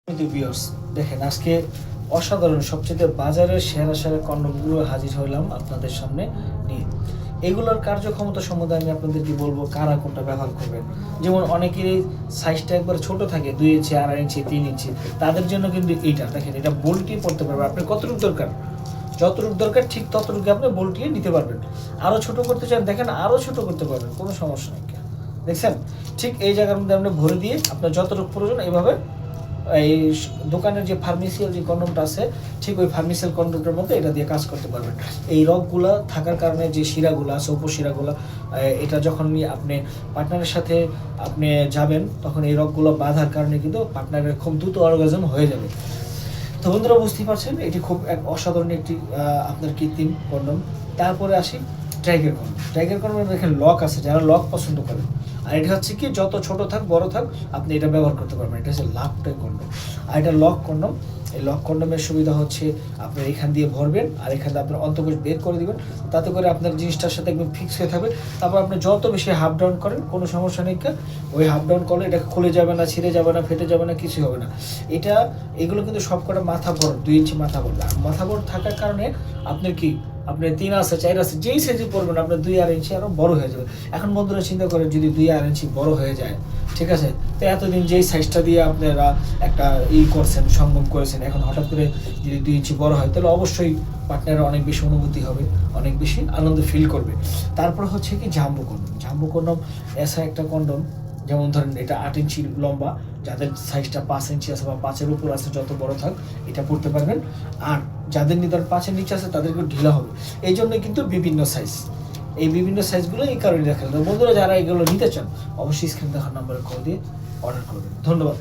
কিন্তু ভিউয়ার্স দেখেন আজকে অসাধারণ সবচেয়ে বাজারের সেরা সেরা কন্ডমগুলো হাজির হলাম আপনাদের সামনে নিয়ে। এগুলোর কার্যক্ষমতা সম্বন্ধে আমি আপনাদেরকে বলবো কারা কোনটা ব্যবহার করবেন। যেমন অনেকেরই সাইজটা একবার ছোট থাকে 2 ইঞ্চি, 2.5 ইঞ্চি, 3 ইঞ্চি, তাদের জন্য কিন্তু এইটা দেখেন, এটা বোল্টই পড়তে পারবে। আপনার কতটুকু দরকার, যতটুকু দরকার ঠিক ততটুকু আপনি বোল্টিয়ে নিতে পারবেন। আরও ছোট করতে চান দেখেন, আরও ছোট করতে পারবেন, কোনো সমস্যা নেই। দেখছেন, ঠিক এই জায়গার মধ্যে আপনি ভরে দিয়ে আপনার যতটুকু প্রয়োজন এইভাবে এই দোকানের যে ফার্মেসিয়াল যে কন্ডমটা আছে ঠিক ওই ফার্মেসিয়াল কন্ডমটার মধ্যে এটা দিয়ে কাজ করতে পারবেন। এই রগগুলা থাকার কারণে যে শিরাগুলো আছে উপশিরাগুলো, এটা যখন আপনি পার্টনারের সাথে আপনি যাবেন তখন এই রগগুলো বাঁধার কারণে কিন্তু পার্টনারের খুব দ্রুত অর্গাজম হয়ে যাবে। তো বন্ধুরা বুঝতেই পারছেন এটি খুব এক অসাধারণ একটি আপনার কৃত্রিম কন্ডম। তারপরে আসি ট্রাইগের কন্ডম। ট্রাইগের কন্ডম দেখেন লক আছে, যারা লক পছন্দ করেন। আর এটা হচ্ছে কি যত ছোট থাক বড় থাক আপনি এটা ব্যবহার করতে পারবেন। এটা হচ্ছে লাভ টাইপ কন্ডম। আর এটা লক কন্ডম। এই লক কন্ডমের সুবিধা হচ্ছে আপনার এখান দিয়ে ভরবেন আর এখান দিয়ে আপনার অন্তর্কোষ বের করে দিবেন, তাতে করে আপনার জিনিসটার সাথে একদম ফিক্স হয়ে থাকবে। তারপর আপনি যত বেশি হাফ ডাউন করেন কোনো সমস্যা নেই, ওই হাফ ডাউন করলে এটা খুলে যাবে না, ছিঁড়ে যাবে না, ফেটে যাবে না, কিছু হবে না। এটা এগুলো কিন্তু সবকটা মাথা বড়, 2 ইঞ্চি মাথা বড়। আর মাথা বড় থাকার কারণে আপনার কি আপনার 3 আছে 4 আছে যেই সাইজে পড়বেন আপনার 2-2.5 ইঞ্চি আরও বড় হয়ে যাবে। এখন বন্ধুরা চিন্তা করেন যদি 2-2.5 ইঞ্চি বড় হয়ে যায়, ঠিক আছে, তো এতদিন যেই সাইজটা দিয়ে আপনারা একটা করছেন সঙ্গম করেছেন, এখন হঠাৎ করে যদি 2 ইঞ্চি বড় হয় তাহলে অবশ্যই পার্টনারের অনেক বেশি অনুভূতি হবে, অনেক বেশি আনন্দ ফিল করবে। তারপর হচ্ছে কি জাম্বো কন্ডম। জাম্বো কন্ডম এসা একটা কন্ডম, যেমন ধরেন এটা 8 ইঞ্চি লম্বা, যাদের সাইজটা 5 ইঞ্চি আছে বা 5-এর উপর আছে যত বড় থাক এটা পড়তে পারবেন। আর যাদের নিদার 5-এর নিচে আছে তাদেরকে ঢিলা হবে, এই জন্য কিন্তু বিভিন্ন সাইজ, এই বিভিন্ন সাইজগুলো এই কারণে দেখা যায়। বন্ধুরা যারা এগুলো নিতে চান অবশ্যই স্ক্রিন দেখার নাম্বারে কল দিয়ে অর্ডার করবেন। ধন্যবাদ।